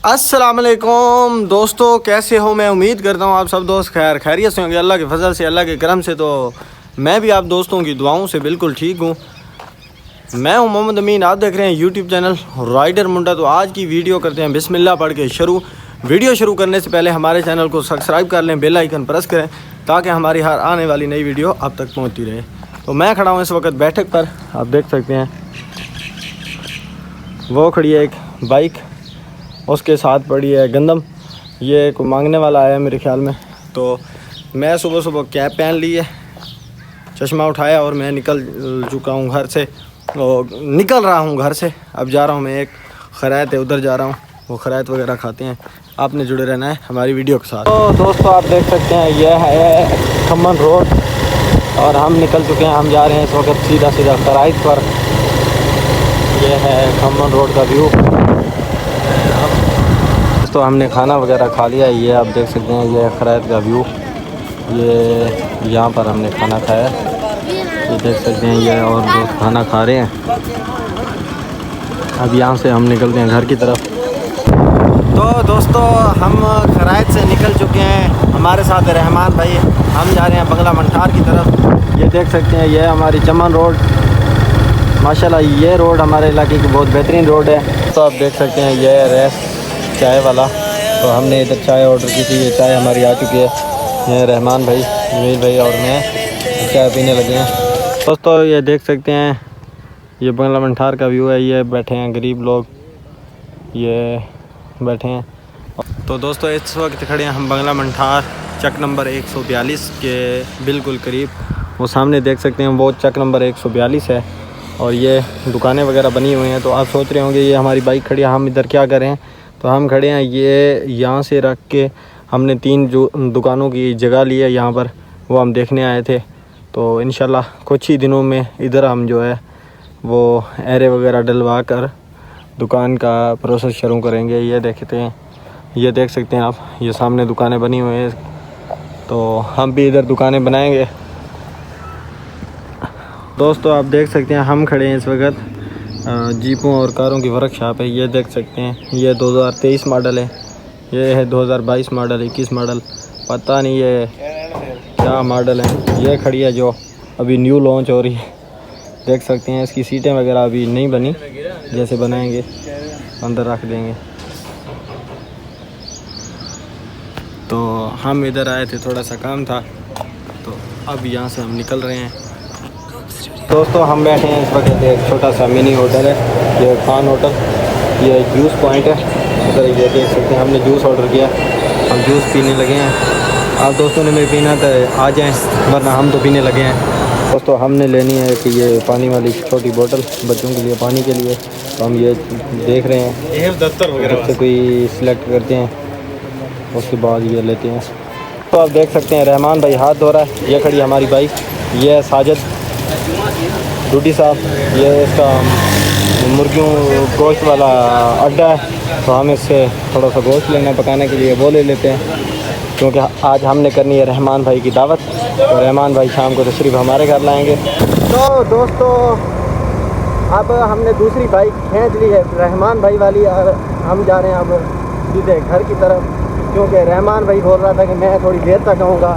अस्सलाम वालेकुम दोस्तों, कैसे हो? मैं उम्मीद करता हूँ आप सब दोस्त खैरियत से होंगे। अल्लाह के फजल से, अल्लाह के करम से तो मैं भी आप दोस्तों की दुआओं से बिल्कुल ठीक हूँ। मैं हूँ मोहम्मद अमीन, आप देख रहे हैं यूट्यूब चैनल राइडर मुंडा। तो आज की वीडियो करते हैं बिस्मिल्लाह पढ़ के शुरू। वीडियो शुरू करने से पहले हमारे चैनल को सब्सक्राइब कर लें, बेल आइकन प्रेस करें ताकि हमारी हर आने वाली नई वीडियो आप तक पहुँचती रहे। तो मैं खड़ा हूँ इस वक्त बैठक पर, आप देख सकते हैं। वो खड़ी है एक बाइक, उसके साथ पड़ी है गंदम। ये कोई मांगने वाला आया मेरे ख्याल में। तो मैं सुबह सुबह कैप पहन ली है, चश्मा उठाया और मैं निकल चुका हूँ घर से, और निकल रहा हूँ घर से। अब जा रहा हूँ मैं, एक खैरात है उधर जा रहा हूँ, वो खैरात वगैरह खाते हैं। आपने जुड़े रहना है हमारी वीडियो के साथ। तो दोस्तों आप देख सकते हैं यह है खम्मन रोड और हम निकल चुके हैं। हम जा रहे हैं इस वक्त सीधा सीधा खैरात पर। यह है खम्मन रोड का व्यू। तो हमने खाना वगैरह खा लिया। ये आप देख सकते हैं, ये खैरात का व्यू। ये यहाँ पर हमने खाना खाया, ये देख सकते हैं। ये और दोस्त खाना खा रहे हैं। अब यहाँ से हम निकलते हैं घर की तरफ। तो दोस्तों हम खैरात से निकल चुके हैं, हमारे साथ रहमान भाई। हम जा रहे हैं बंगला मंठार की तरफ। ये देख सकते हैं, ये हमारी चमन रोड। माशाल्लाह ये रोड हमारे इलाके की बहुत बेहतरीन रोड है। तो आप देख सकते हैं, ये रेस चाय वाला। तो हमने इधर चाय ऑर्डर की थी, ये चाय हमारी आ चुकी है। ये रहमान भाई, जमील भाई और मैं चाय पीने लगे हैं। दोस्तों ये देख सकते हैं, ये बंगला मंठार का व्यू है। ये बैठे हैं गरीब लोग, ये बैठे हैं। तो दोस्तों इस वक्त खड़े हैं हम बंगला मंठार चक नंबर 142 के बिल्कुल करीब। वो सामने देख सकते हैं, वो चक नंबर 142 है और ये दुकानें वगैरह बनी हुई हैं। तो आप सोच रहे होंगे ये हमारी बाइक खड़ी है, हम इधर क्या करें? तो हम खड़े हैं, ये यहाँ से रख के हमने 3 जो दुकानों की जगह ली है यहाँ पर, वो हम देखने आए थे। तो इंशाल्लाह कुछ ही दिनों में इधर हम जो है वो एरे वगैरह डलवा कर दुकान का प्रोसेस शुरू करेंगे। ये देखते हैं, ये देख सकते हैं आप, ये सामने दुकानें बनी हुई हैं। तो हम भी इधर दुकानें बनाएंगे। दोस्तों आप देख सकते हैं, हम खड़े हैं इस वक्त जीपों और कारों की वर्कशॉप है। ये देख सकते हैं, ये 2023 मॉडल है, ये है 2022 मॉडल, 21 मॉडल, पता नहीं ये क्या मॉडल है। ये खड़ी है जो अभी न्यू लॉन्च हो रही है, देख सकते हैं। इसकी सीटें वगैरह अभी नहीं बनी, जैसे बनाएंगे अंदर रख देंगे। तो हम इधर आए थे, थोड़ा सा काम था, तो अब यहाँ से हम निकल रहे हैं। दोस्तों हम बैठे हैं इस वक्त एक छोटा सा मिनी होटल है, ये खान होटल। ये जूस पॉइंट है उधर, ये देख सकते हैं। हमने जूस ऑर्डर किया, हम जूस पीने लगे हैं। आप दोस्तों ने भी पीना तो आ जाएं, वरना हम तो पीने लगे हैं। दोस्तों हमने लेनी है कि ये पानी वाली छोटी बोतल बच्चों के लिए, पानी के लिए। तो हम ये देख रहे हैं, दफ्तर वगैरह से कोई सिलेक्ट करते हैं, उसके बाद ये लेते हैं। तो आप देख सकते हैं रहमान भाई हाथ धो रहा है। ये खड़ी हमारी बाइक, ये है साजिद डूडी साहब। ये इसका मुर्गियों गोश्त वाला अड्डा है, तो हम इससे थोड़ा सा गोश्त लेना पकाने के लिए, वो ले लेते हैं, क्योंकि आज हमने करनी है रहमान भाई की दावत। तो रहमान भाई शाम को तशरीफ़ हमारे घर लाएंगे। तो दोस्तों अब हमने दूसरी बाइक खींच ली है रहमान भाई वाली, और हम जा रहे हैं अब सीधे घर की तरफ, क्योंकि रहमान भाई बोल रहा था कि मैं थोड़ी देर तक आऊँगा।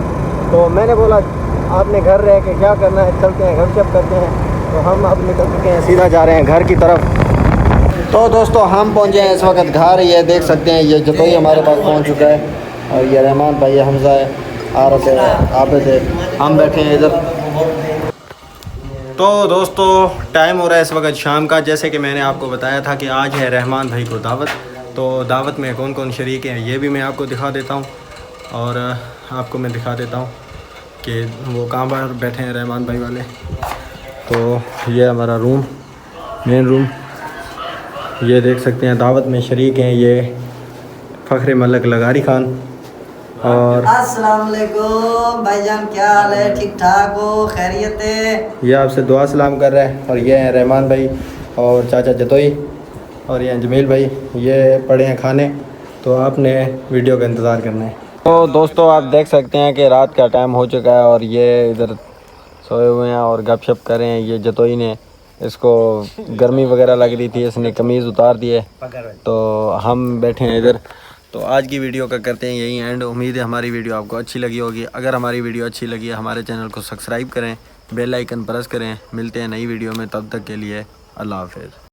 तो मैंने बोला आपने घर रह के क्या करना है, चलते हैं गपशप करते हैं। तो हम अब निकल चुके हैं, सीधा जा रहे हैं घर की तरफ। तो दोस्तों हम पहुंचे हैं इस वक्त घर। ये देख सकते हैं, ये जतोई हमारे पास पहुंच चुका है, और ये रहमान भाई, हमजा है, आरफ है, आबिद है, हम बैठे हैं इधर। तो दोस्तों टाइम हो रहा है इस वक्त शाम का। जैसे कि मैंने आपको बताया था कि आज है रहमान भाई को दावत। तो दावत में कौन कौन शरीक हैं ये भी मैं आपको दिखा देता हूँ, और आपको मैं दिखा देता हूँ कि वो कहाँ पर बैठे हैं रहमान भाई वाले। तो ये हमारा रूम, मेन रूम, ये देख सकते हैं। दावत में शरीक हैं ये फ़ख्र मलक लगारी खान। और अस्सलाम वालेकुम भाईजान, क्या हाल है? ठीक ठाक हो? खैरियत है? ये आपसे दुआ सलाम कर रहा है। और ये हैं रहमान भाई और चाचा जतोई, और ये हैं जमील भाई। ये पड़े हैं खाने, तो आपने वीडियो का इंतज़ार करना है। तो दोस्तों आप देख सकते हैं कि रात का टाइम हो चुका है, और ये इधर सोए हुए हैं और गपशप कर रहे हैं। ये जतोई ने इसको गर्मी वगैरह लग रही थी, इसने कमीज़ उतार दी है। तो हम बैठे हैं इधर। तो आज की वीडियो का करते हैं यही एंड। उम्मीद है हमारी वीडियो आपको अच्छी लगी होगी। अगर हमारी वीडियो अच्छी लगी है हमारे चैनल को सब्सक्राइब करें, बेल आइकन प्रेस करें। मिलते हैं नई वीडियो में, तब तक के लिए अल्लाह हाफ़िज़।